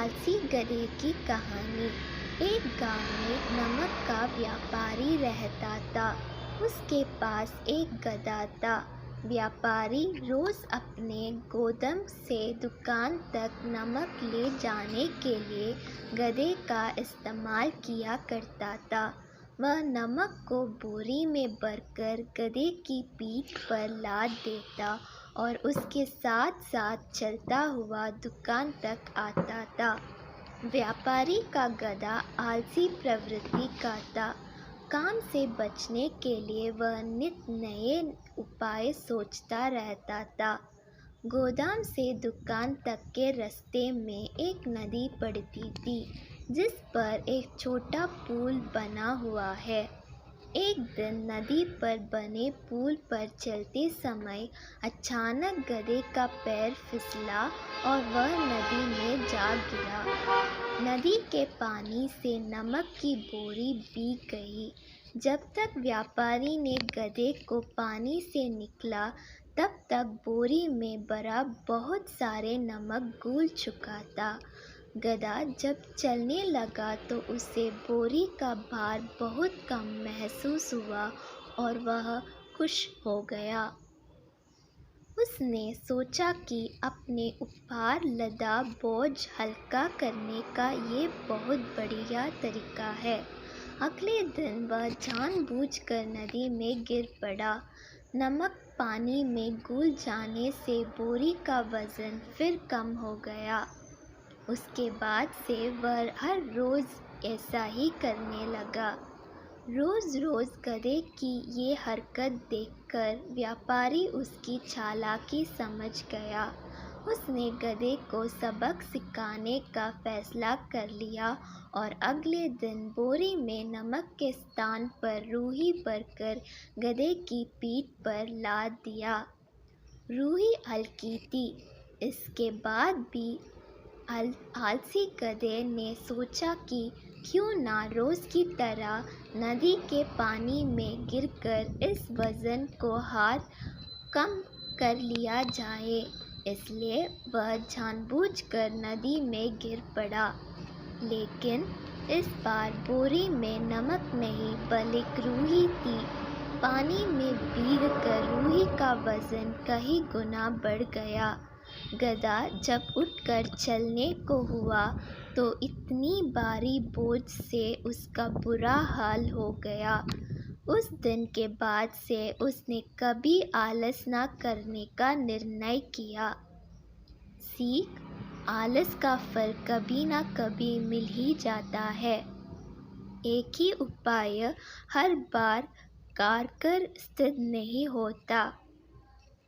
आलसी गधे की कहानी। एक गांव में नमक का व्यापारी रहता था। उसके पास एक गधा था। व्यापारी रोज अपने गोदाम से दुकान तक नमक ले जाने के लिए गधे का इस्तेमाल किया करता था। वह नमक को बोरी में भरकर गधे की पीठ पर लाद देता और उसके साथ साथ चलता हुआ दुकान तक आता था। व्यापारी का गधा आलसी प्रवृत्ति का था। काम से बचने के लिए वह नित नए उपाय सोचता रहता था। गोदाम से दुकान तक के रास्ते में एक नदी पड़ती थी, जिस पर एक छोटा पुल बना हुआ है। एक दिन नदी पर बने पुल पर चलते समय अचानक गधे का पैर फिसला और वह नदी में जा गिरा। नदी के पानी से नमक की बोरी भीग गई। जब तक व्यापारी ने गधे को पानी से निकला, तब तक बोरी में भरा बहुत सारे नमक घुल चुका था। गधा जब चलने लगा तो उसे बोरी का भार बहुत कम महसूस हुआ और वह खुश हो गया। उसने सोचा कि अपने ऊपर लदा बोझ हल्का करने का ये बहुत बढ़िया तरीका है। अगले दिन वह जानबूझकर नदी में गिर पड़ा। नमक पानी में घुल जाने से बोरी का वजन फिर कम हो गया। उसके बाद से वह हर रोज़ ऐसा ही करने लगा। रोज़ गधे की ये हरकत देखकर व्यापारी उसकी चालाकी समझ गया। उसने गधे को सबक सिखाने का फैसला कर लिया और अगले दिन बोरी में नमक के स्थान पर रूही भरकर गधे की पीठ पर लाद दिया। रूही हल्की थी। इसके बाद भी आलसी गधे ने सोचा कि क्यों ना रोज़ की तरह नदी के पानी में गिरकर इस वज़न को कम कर लिया जाए। इसलिए वह जानबूझकर नदी में गिर पड़ा। लेकिन इस बार बोरी में नमक नहीं बल्कि रूही थी। पानी में भीगकर रूही का वज़न कई गुना बढ़ गया। गधा जब उठकर चलने को हुआ तो इतनी भारी बोझ से उसका बुरा हाल हो गया। उस दिन के बाद से उसने कभी आलस न करने का निर्णय किया। सीख: आलस का फल कभी न कभी मिल ही जाता है। एक ही उपाय हर बार कारगर सिद्ध नहीं होता।